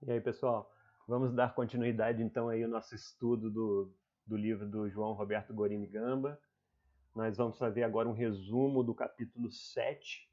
E aí, pessoal, vamos dar continuidade então aí ao nosso estudo do livro do João Roberto Gorini Gamba. Nós vamos fazer agora um resumo do capítulo 7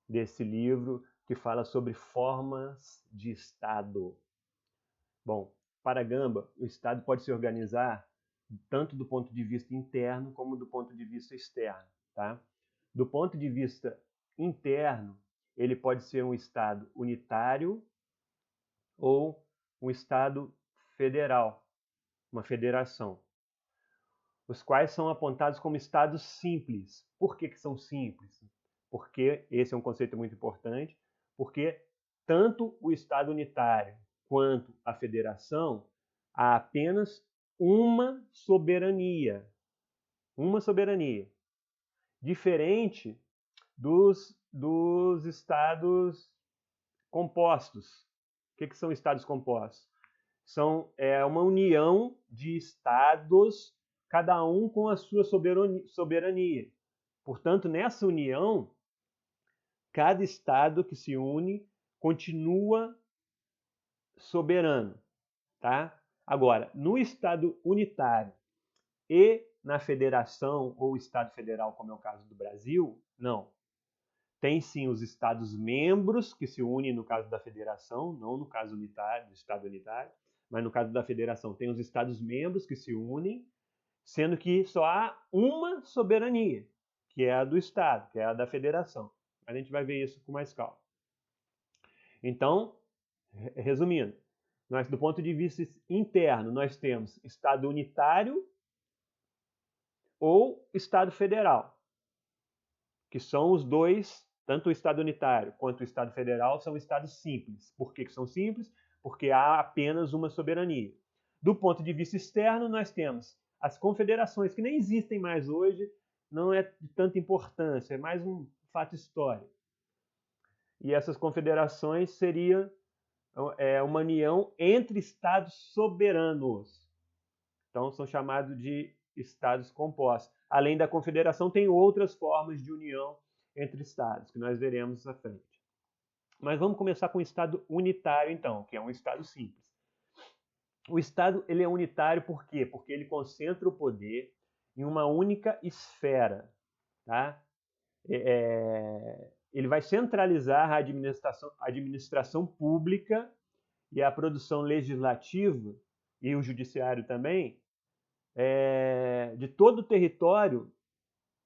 desse livro, que fala sobre formas de Estado. Bom, para Gamba, o Estado pode se organizar tanto do ponto de vista interno como do ponto de vista externo. Tá? Do ponto de vista interno, ele pode ser um Estado unitário ou um Estado federal, uma federação, os quais são apontados como Estados simples. Por que são simples? Porque esse é um conceito muito importante, porque tanto o Estado unitário quanto a federação há apenas uma soberania, diferente dos estados compostos. O que são estados compostos? É uma união de estados, cada um com a sua soberania. Portanto, nessa união, cada estado que se une continua soberano. Tá? Agora, no estado unitário e na federação ou estado federal, como é o caso do Brasil, não. Tem sim os Estados-membros que se unem no caso da federação, não no caso unitário, do Estado unitário, mas no caso da federação tem os Estados-membros que se unem, sendo que só há uma soberania, que é a do Estado, que é a da federação. A gente vai ver isso com mais calma. Então, resumindo, nós, do ponto de vista interno, nós temos Estado unitário ou Estado federal, que são os dois, tanto o Estado unitário quanto o Estado federal, são estados simples. Por que são simples? Porque há apenas uma soberania. Do ponto de vista externo, nós temos as confederações, que nem existem mais hoje, não é de tanta importância, é mais um fato histórico. E essas confederações seriam uma união entre estados soberanos. Então, são chamados de estados compostos. Além da confederação, tem outras formas de união entre estados, que nós veremos à frente. Mas vamos começar com o estado unitário, então, que é um estado simples. O estado ele é unitário por quê? Porque ele concentra o poder em uma única esfera. Tá? Ele vai centralizar a administração pública e a produção legislativa, e o judiciário também, de todo o território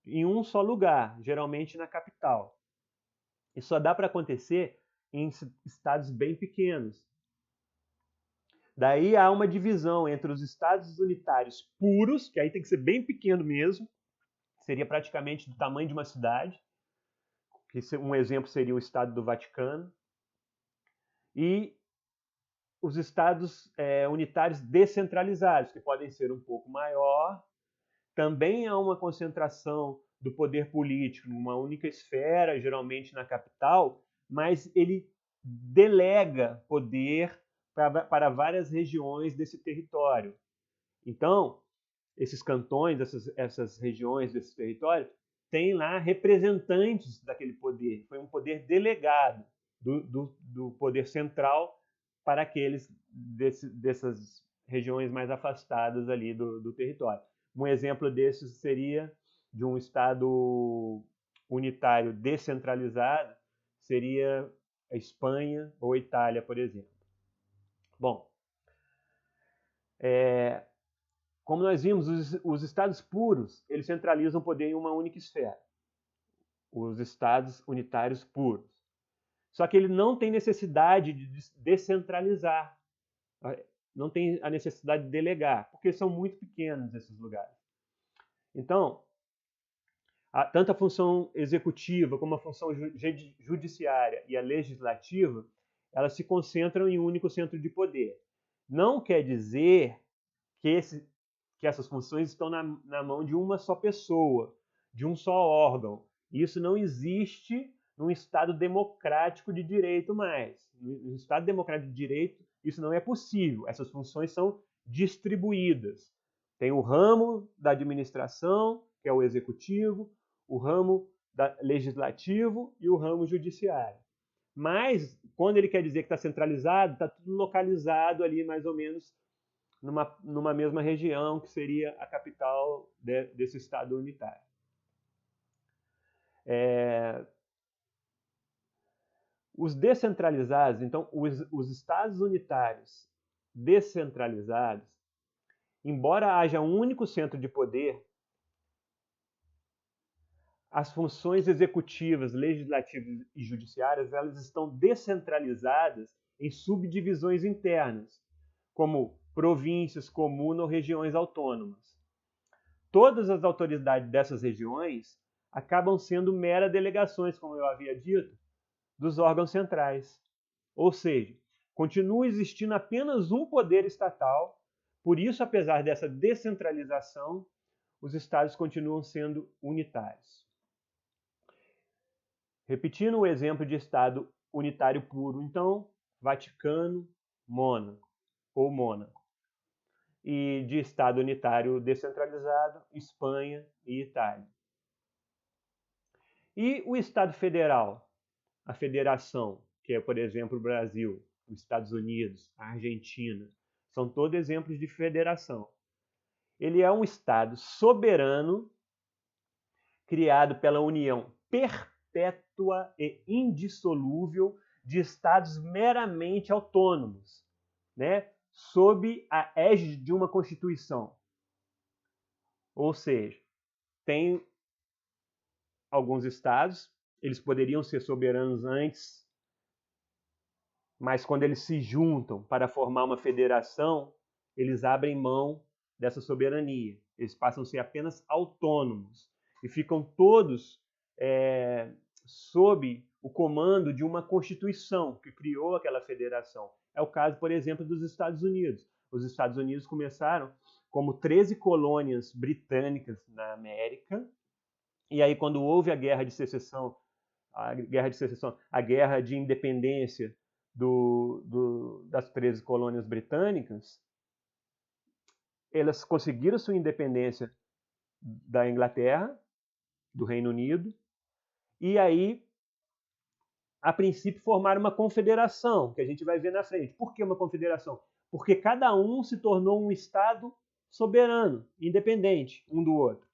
em um só lugar, geralmente na capital. Isso só dá para acontecer em estados bem pequenos. Daí há uma divisão entre os estados unitários puros, que aí tem que ser bem pequeno mesmo, seria praticamente do tamanho de uma cidade, que um exemplo seria o estado do Vaticano, e os estados unitários descentralizados, que podem ser um pouco maior. Também há uma concentração do poder político numa única esfera, geralmente na capital, mas ele delega poder para várias regiões desse território. Então, esses cantões, essas regiões desse território, têm lá representantes daquele poder. Foi um poder delegado do poder central para aqueles dessas regiões mais afastadas ali do território. Um exemplo desses seria de um estado unitário descentralizado, seria a Espanha ou a Itália, por exemplo. Bom, como nós vimos, os estados puros, eles centralizam o poder em uma única esfera. Os estados unitários puros. Só que ele não tem necessidade de descentralizar. Não tem a necessidade de delegar, porque são muito pequenos esses lugares. Então, tanto a função executiva como a função judiciária e a legislativa, elas se concentram em um único centro de poder. Não quer dizer que essas funções estão na mão de uma só pessoa, de um só órgão. Isso não existe num Estado democrático de direito mais. No Estado democrático de direito, isso não é possível. Essas funções são distribuídas. Tem o ramo da administração, que é o executivo, o ramo legislativo e o ramo judiciário. Mas, quando ele quer dizer que está centralizado, está tudo localizado ali mais ou menos numa mesma região, que seria a capital desse Estado unitário. Os descentralizados, então, os Estados unitários descentralizados, embora haja um único centro de poder, as funções executivas, legislativas e judiciárias, elas estão descentralizadas em subdivisões internas, como províncias, comunas ou regiões autônomas. Todas as autoridades dessas regiões acabam sendo meras delegações, como eu havia dito, dos órgãos centrais. Ou seja, continua existindo apenas um poder estatal, por isso, apesar dessa descentralização, os estados continuam sendo unitários. Repetindo o exemplo de Estado unitário puro, então, Vaticano, Mônaco, ou Mônaco. E de Estado unitário descentralizado, Espanha e Itália. E o Estado federal, a federação, que é, por exemplo, o Brasil, os Estados Unidos, a Argentina, são todos exemplos de federação. Ele é um Estado soberano criado pela união perpétua e indissolúvel de Estados meramente autônomos, né? Sob a égide de uma Constituição. Ou seja, tem alguns estados, eles poderiam ser soberanos antes, mas quando eles se juntam para formar uma federação, eles abrem mão dessa soberania. Eles passam a ser apenas autônomos e ficam todos sob o comando de uma Constituição que criou aquela federação. É o caso, por exemplo, dos Estados Unidos. Os Estados Unidos começaram como 13 colônias britânicas na América, e aí quando houve a Guerra de Secessão, a Guerra de Independência das 13 colônias britânicas, elas conseguiram sua independência da Inglaterra, do Reino Unido, e aí, a princípio, formaram uma confederação, que a gente vai ver na frente. Por que uma confederação? Porque cada um se tornou um Estado soberano, independente um do outro.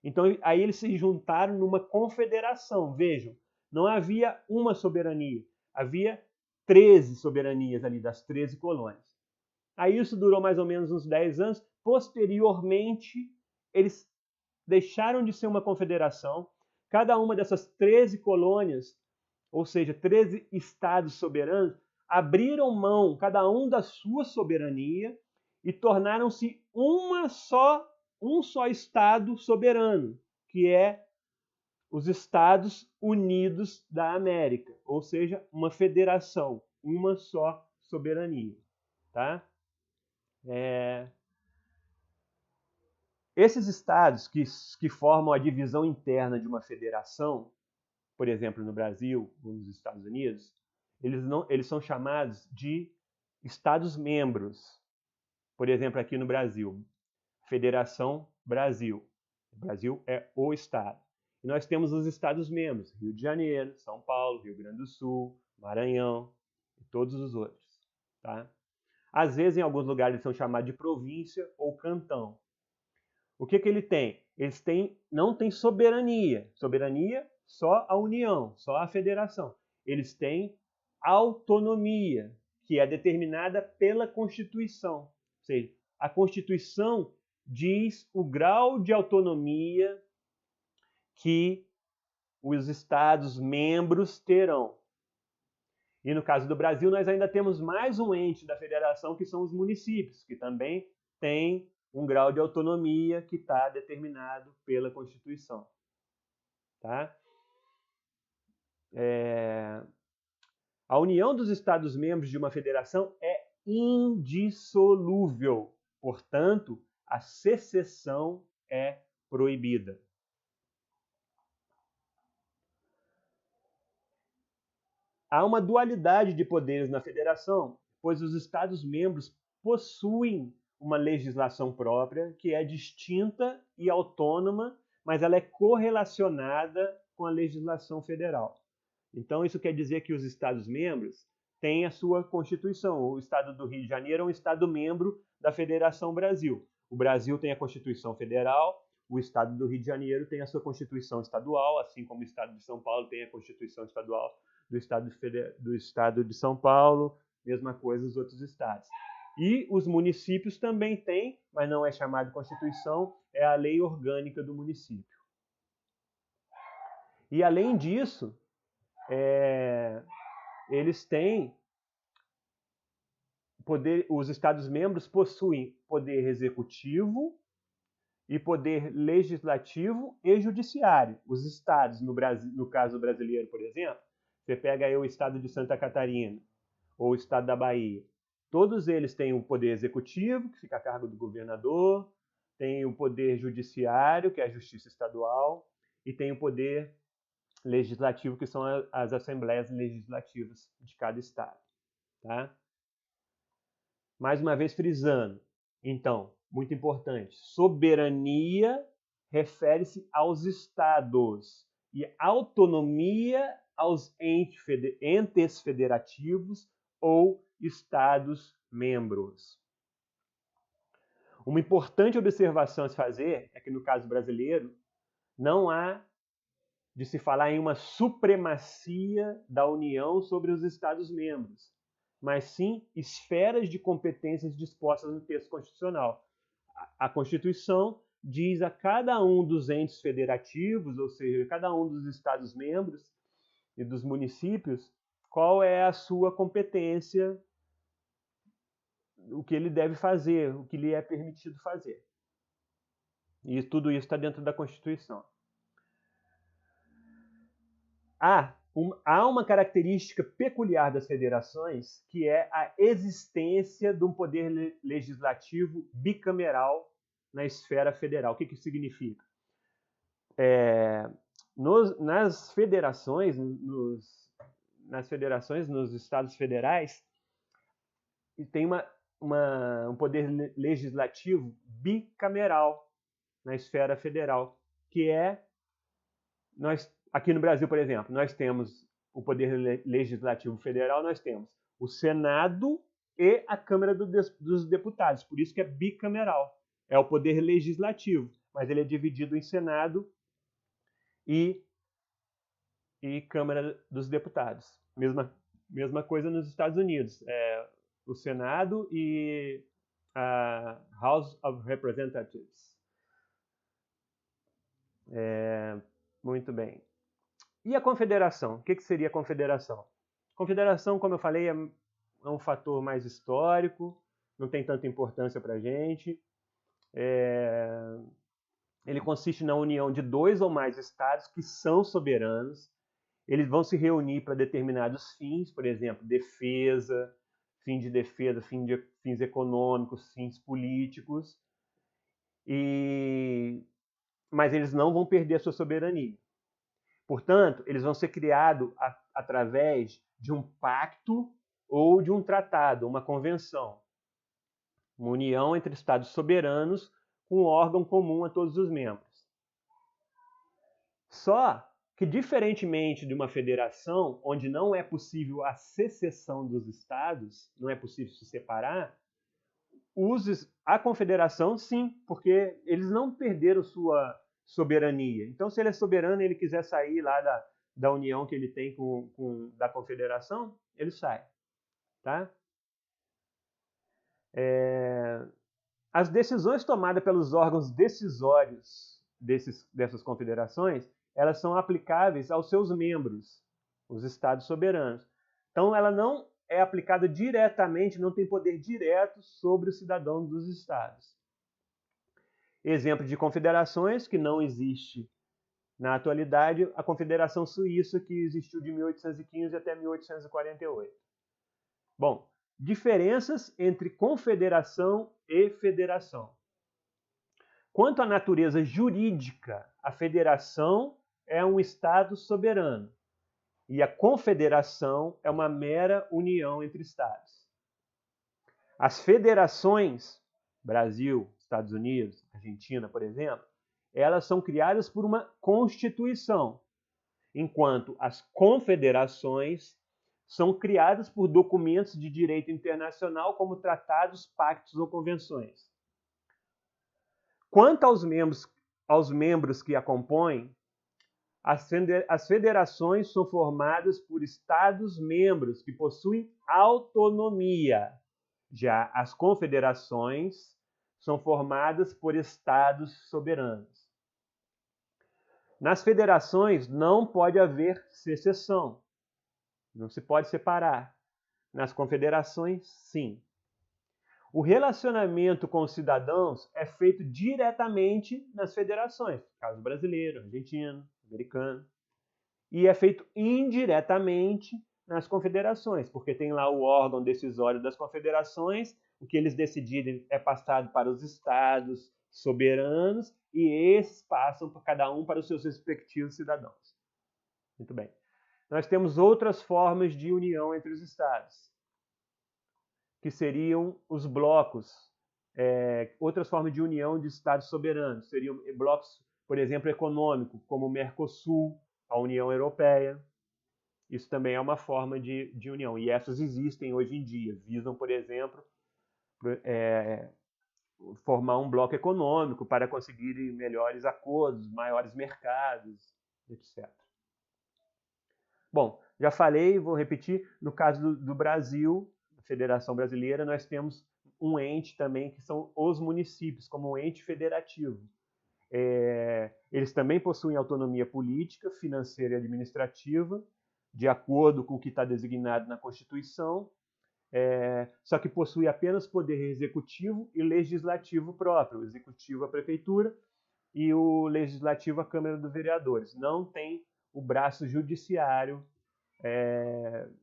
Então, aí eles se juntaram numa confederação. Vejam, não havia uma soberania, havia 13 soberanias ali, das 13 colônias. Aí isso durou mais ou menos uns 10 anos. Posteriormente, eles deixaram de ser uma confederação. Cada uma dessas 13 colônias, ou seja, 13 estados soberanos, abriram mão, cada um da sua soberania, e tornaram-se um só Estado soberano, que é os Estados Unidos da América, ou seja, uma federação, uma só soberania. Tá? Esses estados que formam a divisão interna de uma federação, por exemplo, no Brasil ou nos Estados Unidos, eles são chamados de Estados-membros. Por exemplo, aqui no Brasil, Federação Brasil. O Brasil é o Estado. E nós temos os Estados-membros, Rio de Janeiro, São Paulo, Rio Grande do Sul, Maranhão e todos os outros. Tá? Às vezes, em alguns lugares, eles são chamados de província ou cantão. O que ele tem? Não têm soberania. Soberania, só a União, só a Federação. Eles têm autonomia, que é determinada pela Constituição. Ou seja, a Constituição diz o grau de autonomia que os Estados-membros terão. E no caso do Brasil, nós ainda temos mais um ente da federação, que são os municípios, que também têm um grau de autonomia que está determinado pela Constituição. Tá? A união dos Estados-membros de uma federação é indissolúvel. Portanto, a secessão é proibida. Há uma dualidade de poderes na federação, pois os Estados-membros possuem uma legislação própria que é distinta e autônoma, mas ela é correlacionada com a legislação federal. Então, isso quer dizer que os Estados-membros têm a sua Constituição. O Estado do Rio de Janeiro é um Estado-membro da Federação Brasil. O Brasil tem a Constituição Federal, o Estado do Rio de Janeiro tem a sua Constituição Estadual, assim como o Estado de São Paulo tem a Constituição Estadual do Estado de São Paulo, mesma coisa os outros estados. E os municípios também têm, mas não é chamado Constituição, é a lei orgânica do município. E além disso, eles têm poder, os Estados-membros possuem poder executivo e poder legislativo e judiciário. Os estados, no Brasil, no caso brasileiro, por exemplo, você pega aí o estado de Santa Catarina ou o estado da Bahia. Todos eles têm o poder executivo, que fica a cargo do governador, tem o poder judiciário, que é a justiça estadual, e tem o poder legislativo, que são as assembleias legislativas de cada estado. Tá? Mais uma vez frisando, então, muito importante, soberania refere-se aos estados e autonomia aos entes federativos ou estados-membros. Uma importante observação a se fazer é que, no caso brasileiro, não há de se falar em uma supremacia da União sobre os Estados-membros, mas sim esferas de competências dispostas no texto constitucional. A Constituição diz a cada um dos entes federativos, ou seja, cada um dos Estados-membros e dos municípios, qual é a sua competência, o que ele deve fazer, o que lhe é permitido fazer. E tudo isso está dentro da Constituição. Há uma característica peculiar das federações, que é a existência de um poder legislativo bicameral na esfera federal. O que isso significa? Nas federações, nos estados federais, tem um poder legislativo bicameral na esfera federal, que é aqui no Brasil, por exemplo, nós temos o Poder Legislativo Federal, nós temos o Senado e a Câmara dos Deputados. Por isso que é bicameral. É o Poder Legislativo, mas ele é dividido em Senado e Câmara dos Deputados. Mesma coisa nos Estados Unidos. O Senado e a House of Representatives. Muito bem. E a confederação? O que seria a confederação? Confederação, como eu falei, é um fator mais histórico, não tem tanta importância para a gente. Ele consiste na união de 2 ou mais estados que são soberanos. Eles vão se reunir para determinados fins, por exemplo, defesa, fins econômicos, fins políticos. Mas eles não vão perder a sua soberania. Portanto, eles vão ser criados através de um pacto ou de um tratado, uma convenção. Uma união entre estados soberanos com um órgão comum a todos os membros. Só que, diferentemente de uma federação, onde não é possível a secessão dos estados, não é possível se separar, a confederação, sim, porque eles não perderam sua soberania. Então, se ele é soberano e ele quiser sair lá da união que ele tem da confederação, ele sai. Tá? As decisões tomadas pelos órgãos decisórios dessas confederações, elas são aplicáveis aos seus membros, os estados soberanos. Então, ela não é aplicada diretamente, não tem poder direto sobre o cidadão dos estados. Exemplo de confederações que não existe na atualidade, a Confederação Suíça, que existiu de 1815 até 1848. Bom, diferenças entre confederação e federação. Quanto à natureza jurídica, a federação é um Estado soberano e a confederação é uma mera união entre Estados. As federações, Brasil, Estados Unidos, Argentina, por exemplo, elas são criadas por uma Constituição. enquanto as confederações são criadas por documentos de direito internacional como tratados, pactos ou convenções. Quanto aos membros que a compõem, as federações são formadas por Estados-membros que possuem autonomia. Já as confederações são formadas por Estados soberanos. Nas federações não pode haver secessão. Não se pode separar. Nas confederações, sim. O relacionamento com os cidadãos é feito diretamente nas federações, caso brasileiro, argentino, americano, e é feito indiretamente nas confederações, porque tem lá o órgão decisório das confederações, o que eles decidirem é passado para os estados soberanos e esses passam para cada um para os seus respectivos cidadãos. Muito bem. Nós temos outras formas de união entre os estados, que seriam os blocos. Outras formas de união de estados soberanos seriam blocos, por exemplo, econômico, como o Mercosul, a União Europeia. Isso também é uma forma de união. E essas existem hoje em dia. Visam, por exemplo, formar um bloco econômico para conseguir melhores acordos, maiores mercados, etc. Bom, já falei, vou repetir, no caso do Brasil, Federação Brasileira, nós temos um ente também que são os municípios, como um ente federativo. Eles também possuem autonomia política, financeira e administrativa, de acordo com o que está designado na Constituição, só que possui apenas poder executivo e legislativo próprio, o executivo a prefeitura e o legislativo a Câmara dos Vereadores. Não tem o braço judiciário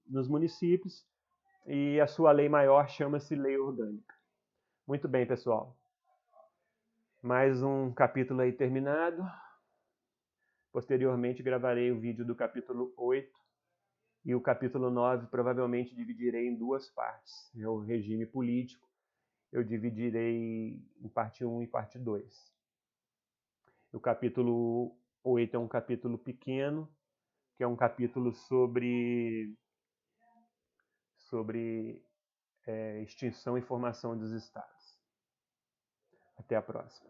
nos municípios, e a sua lei maior chama-se Lei Orgânica. Muito bem, pessoal. Mais um capítulo aí terminado. Posteriormente gravarei o vídeo do capítulo 8 e o capítulo 9 provavelmente dividirei em duas partes. O regime político eu dividirei em parte 1 e parte 2. O capítulo 8 é um capítulo pequeno, que é um capítulo sobre extinção e formação dos estados. Até a próxima.